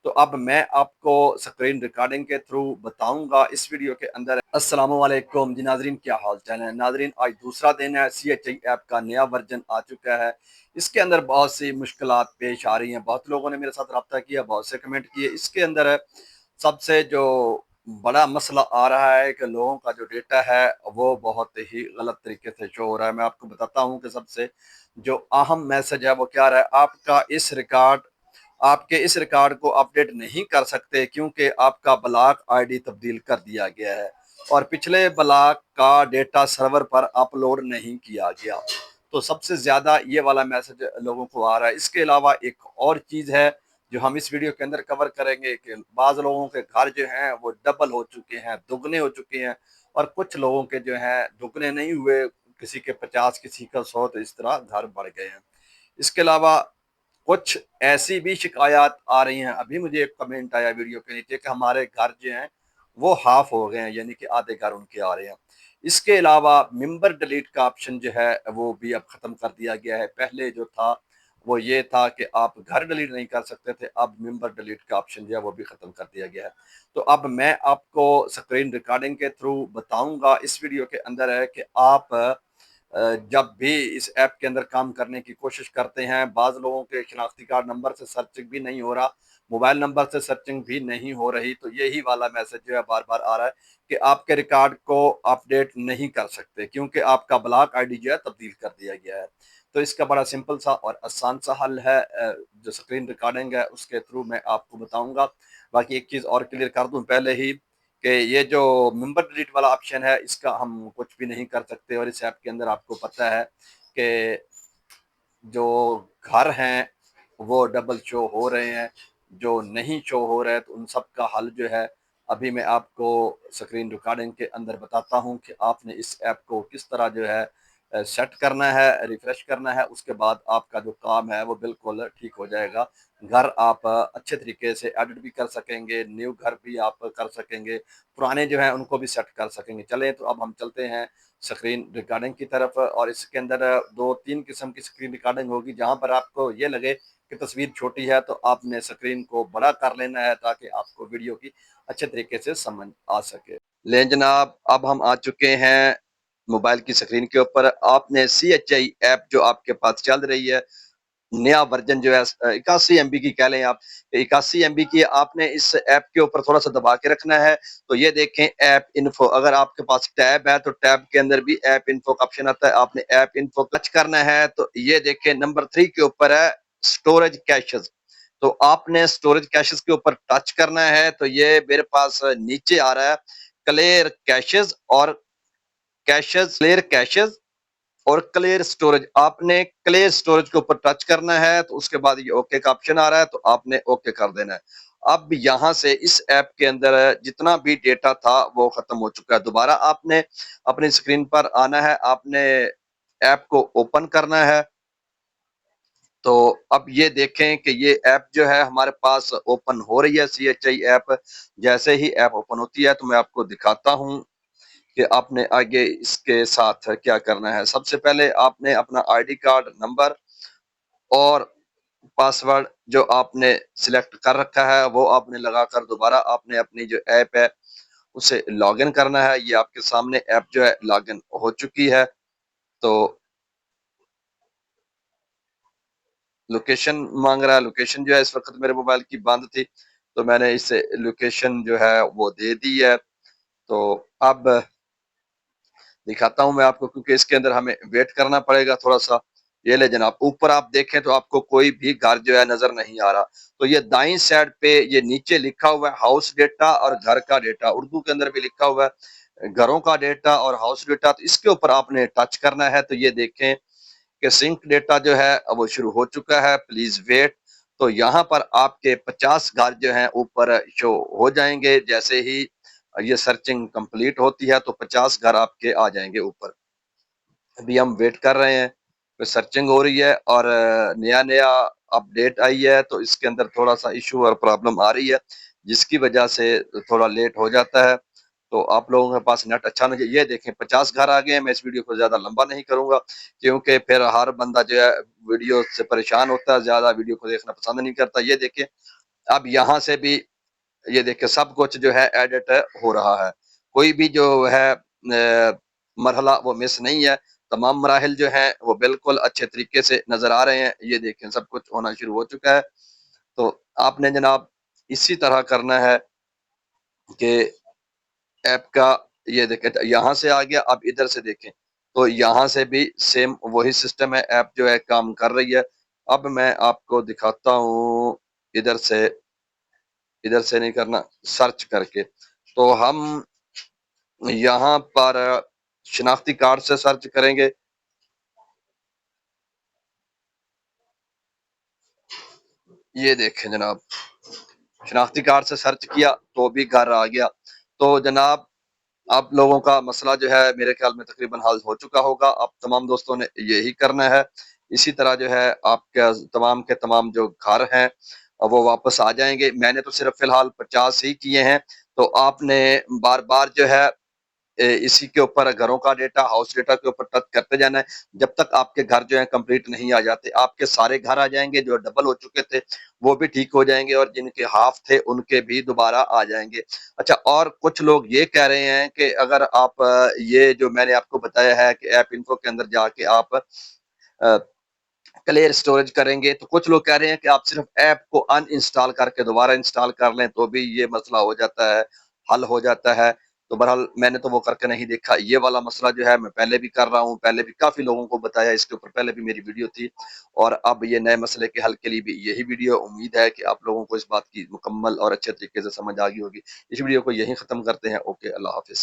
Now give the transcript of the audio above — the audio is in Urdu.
تو اب میں آپ کو اسکرین ریکارڈنگ کے تھرو بتاؤں گا اس ویڈیو کے اندر۔ السلام علیکم جی ناظرین، کیا حال چال ہے ناظرین؟ آج دوسرا دن ہے، سی ایچ آئی ایپ کا نیا ورژن آ چکا ہے۔ اس کے اندر بہت سی مشکلات پیش آ رہی ہیں، بہت لوگوں نے میرے ساتھ رابطہ کیا، بہت سے کمنٹ کیے۔ اس کے اندر سب سے جو بڑا مسئلہ آ رہا ہے کہ لوگوں کا جو ڈیٹا ہے وہ بہت ہی غلط طریقے سے شو ہو رہا ہے۔ میں آپ کو بتاتا ہوں کہ سب سے جو اہم میسج ہے وہ کیا رہا ہے۔ آپ کے اس ریکارڈ کو اپڈیٹ نہیں کر سکتے کیونکہ آپ کا بلاک آئی ڈی تبدیل کر دیا گیا ہے اور پچھلے بلاک کا ڈیٹا سرور پر اپلوڈ نہیں کیا گیا۔ تو سب سے زیادہ یہ والا میسج لوگوں کو آ رہا ہے۔ اس کے علاوہ ایک اور چیز ہے جو ہم اس ویڈیو کے اندر کور کریں گے کہ بعض لوگوں کے گھر جو ہیں وہ ڈبل ہو چکے ہیں، دگنے ہو چکے ہیں، اور کچھ لوگوں کے جو ہیں دگنے نہیں ہوئے، کسی کے 50 کسی کا 100، تو اس طرح گھر بڑھ گئے ہیں۔ اس کے علاوہ کچھ ایسی بھی شکایات آ رہی ہیں۔ ابھی مجھے ایک کمنٹ آیا ویڈیو کے نیچے کہ ہمارے گھر جو ہیں وہ ہاف ہو گئے ہیں، یعنی کہ آدھے گھر ان کے آ رہے ہیں۔ اس کے علاوہ ممبر ڈیلیٹ کا آپشن جو ہے وہ بھی اب ختم کر دیا گیا ہے۔ پہلے جو تھا وہ یہ تھا کہ آپ گھر ڈیلیٹ نہیں کر سکتے تھے، اب ممبر ڈیلیٹ کا آپشن جو ہے وہ بھی ختم کر دیا گیا ہے۔ تو اب میں آپ کو اسکرین ریکارڈنگ کے تھرو بتاؤں گا اس ویڈیو کے اندر ہے کہ آپ جب بھی اس ایپ کے اندر کام کرنے کی کوشش کرتے ہیں، بعض لوگوں کے شناختی کارڈ نمبر سے سرچنگ بھی نہیں ہو رہا، موبائل نمبر سے سرچنگ بھی نہیں ہو رہی، تو یہی والا میسج جو ہے بار بار آ رہا ہے کہ آپ کے ریکارڈ کو اپڈیٹ نہیں کر سکتے کیونکہ آپ کا بلاک آئی ڈی جو ہے تبدیل کر دیا گیا ہے۔ تو اس کا بڑا سمپل سا اور آسان سا حل ہے، جو اسکرین ریکارڈنگ ہے اس کے تھرو میں آپ کو بتاؤں گا۔ باقی ایک چیز اور کلیئر کر دوں پہلے ہی کہ یہ جو ممبر ڈیلیٹ والا آپشن ہے اس کا ہم کچھ بھی نہیں کر سکتے، اور اس ایپ کے اندر آپ کو پتہ ہے کہ جو گھر ہیں وہ ڈبل شو ہو رہے ہیں، جو نہیں شو ہو رہے تو ان سب کا حل جو ہے ابھی میں آپ کو اسکرین ریکارڈنگ کے اندر بتاتا ہوں کہ آپ نے اس ایپ کو کس طرح جو ہے سیٹ کرنا ہے، ریفریش کرنا ہے۔ اس کے بعد آپ کا جو کام ہے وہ بالکل ٹھیک ہو جائے گا۔ گھر آپ اچھے طریقے سے ایڈٹ بھی کر سکیں گے، نیو گھر بھی آپ کر سکیں گے، پرانے جو ہیں ان کو بھی سیٹ کر سکیں گے۔ چلیں تو اب ہم چلتے ہیں اسکرین ریکارڈنگ کی طرف، اور اس کے اندر 2-3 قسم کی اسکرین ریکارڈنگ ہوگی۔ جہاں پر آپ کو یہ لگے کہ تصویر چھوٹی ہے تو آپ نے اسکرین کو بڑا کر لینا ہے تاکہ آپ کو ویڈیو کی اچھے طریقے سے سمجھ آ سکے۔ لیں جناب، اب ہم آ چکے ہیں موبائل کی اسکرین کے اوپر۔ آپ نے سی ایچ آئی ایپ جو آپ کے پاس چل رہی ہے، نیا ورژن جو ہے 81 MB کی کہہ لیں آپ، 81 MB کی، آپ نے اس ایپ کے اوپر تھوڑا سا دبا کے رکھنا ہے۔ تو یہ دیکھیں ایپ انفو، اگر آپ کے پاس ٹیب ہے تو ٹیب کے اندر بھی ایپ انفو کا آپشن آتا ہے، آپ نے ایپ انفو ٹچ کرنا ہے۔ تو یہ دیکھیں نمبر 3 کے اوپر ہے سٹوریج کیشز، تو آپ نے سٹوریج کیشز کے اوپر ٹچ کرنا ہے۔ تو یہ میرے پاس نیچے آ رہا ہے کلیئر کیشز اور کلیئر کیشز اور کلیئر سٹوریج۔ آپ نے کلیئر سٹوریج کے اوپر ٹچ کرنا ہے، تو اس کے بعد یہ اوکے کا آپشن آ رہا ہے، تو آپ نے اوکے کر دینا ہے۔ اب یہاں سے اس ایپ کے اندر جتنا بھی ڈیٹا تھا وہ ختم ہو چکا ہے۔ دوبارہ آپ نے اپنی اسکرین پر آنا ہے، آپ نے ایپ کو اوپن کرنا ہے۔ تو اب یہ دیکھیں کہ یہ ایپ جو ہے ہمارے پاس اوپن ہو رہی ہے، سی ایچ آئی ایپ۔ جیسے ہی ایپ اوپن ہوتی ہے تو میں آپ کو دکھاتا ہوں کہ آپ نے آگے اس کے ساتھ کیا کرنا ہے۔ سب سے پہلے آپ نے اپنا آئی ڈی کارڈ نمبر اور پاس ورڈ جو آپ نے سلیکٹ کر رکھا ہے وہ آپ نے لگا کر دوبارہ آپ نے اپنی جو ایپ ہے اسے لاگ ان کرنا ہے۔ یہ آپ کے سامنے ایپ جو ہے لاگ ان ہو چکی ہے۔ تو لوکیشن مانگ رہا ہے، لوکیشن جو ہے اس وقت میرے موبائل کی بند تھی تو میں نے اسے لوکیشن جو ہے وہ دے دی ہے۔ تو اب دکھاتا ہوں میں آپ کو، کیونکہ اس کے اندر ہمیں ویٹ کرنا پڑے گا تھوڑا سا۔ یہ لے جناب، اوپر آپ دیکھیں تو آپ کو کوئی بھی گھر جو ہے نظر نہیں آ رہا۔ تو یہ دائیں سائڈ پہ یہ نیچے لکھا ہوا ہے ہاؤس ڈیٹا اور گھر کا ڈیٹا، اردو کے اندر بھی لکھا ہوا ہے گھروں کا ڈیٹا اور ہاؤس ڈیٹا۔ تو اس کے اوپر آپ نے ٹچ کرنا ہے۔ تو یہ دیکھیں کہ سنک ڈیٹا جو ہے وہ شروع ہو چکا ہے، پلیز ویٹ۔ تو یہاں پر آپ کے 50 گھر جو ہیں اوپر شو ہو جائیں گے۔ جیسے ہی یہ سرچنگ کمپلیٹ ہوتی ہے تو 50 گھر آپ کے آ جائیں گے اوپر۔ ابھی ہم ویٹ کر رہے ہیں، سرچنگ ہو رہی ہے اور نیا اپڈیٹ آئی ہے، تو اس کے اندر تھوڑا سا ایشو اور پرابلم آ رہی ہے جس کی وجہ سے تھوڑا لیٹ ہو جاتا ہے۔ تو آپ لوگوں کے پاس نیٹ اچھا نہیں، یہ دیکھیں 50 گھر آ گئے ہیں۔ میں اس ویڈیو کو زیادہ لمبا نہیں کروں گا کیونکہ پھر ہر بندہ جو ہے ویڈیو سے پریشان ہوتا ہے، زیادہ ویڈیو کو دیکھنا پسند نہیں کرتا۔ یہ دیکھیں اب یہاں سے بھی یہ دیکھیں سب کچھ جو ہے ایڈٹ ہو رہا ہے، کوئی بھی جو ہے مرحلہ وہ مس نہیں ہے، تمام مراحل جو ہیں وہ بالکل اچھے طریقے سے نظر آ رہے ہیں۔ یہ دیکھیں سب کچھ ہونا شروع ہو چکا ہے۔ تو آپ نے جناب اسی طرح کرنا ہے کہ ایپ کا یہ دیکھیں یہاں سے آ گیا، اب ادھر سے دیکھیں تو یہاں سے بھی سیم وہی سسٹم ہے، ایپ جو ہے کام کر رہی ہے۔ اب میں آپ کو دکھاتا ہوں ادھر سے نہیں کرنا، سرچ کر کے تو ہم یہاں پر شناختی کارڈ سے سرچ کریں گے۔ یہ دیکھیں جناب شناختی کارڈ سے سرچ کیا تو بھی گھر آ گیا۔ تو جناب آپ لوگوں کا مسئلہ جو ہے میرے خیال میں تقریباً حل ہو چکا ہوگا۔ آپ تمام دوستوں نے یہی کرنا ہے، اسی طرح جو ہے آپ کے تمام جو گھر ہیں وہ واپس آ جائیں گے۔ میں نے تو صرف فی الحال 50 ہی کیے ہیں، تو آپ نے بار بار جو ہے اسی کے اوپر گھروں کا ڈیٹا، ہاؤس ڈیٹا کے اوپر ٹچ کرتے جانا ہے جب تک آپ کے گھر جو ہے کمپلیٹ نہیں آ جاتے۔ آپ کے سارے گھر آ جائیں گے، جو ڈبل ہو چکے تھے وہ بھی ٹھیک ہو جائیں گے، اور جن کے ہاف تھے ان کے بھی دوبارہ آ جائیں گے۔ اچھا، اور کچھ لوگ یہ کہہ رہے ہیں کہ اگر آپ یہ جو میں نے آپ کو بتایا ہے کہ ایپ انفو کے اندر جا کے آپ کلیئر اسٹوریج کریں گے، تو کچھ لوگ کہہ رہے ہیں کہ آپ صرف ایپ کو ان انسٹال کر کے دوبارہ انسٹال کر لیں تو بھی یہ مسئلہ ہو جاتا ہے، حل ہو جاتا ہے۔ تو بہرحال میں نے تو وہ کر کے نہیں دیکھا، یہ والا مسئلہ جو ہے میں پہلے بھی کر رہا ہوں، پہلے بھی کافی لوگوں کو بتایا، اس کے اوپر پہلے بھی میری ویڈیو تھی، اور اب یہ نئے مسئلے کے حل کے لیے بھی یہی ویڈیو۔ امید ہے کہ آپ لوگوں کو اس بات کی مکمل اور اچھے طریقے سے سمجھ آ گئی ہوگی۔ اس ویڈیو کو یہیں ختم کرتے ہیں۔ اوکے، اللہ حافظ۔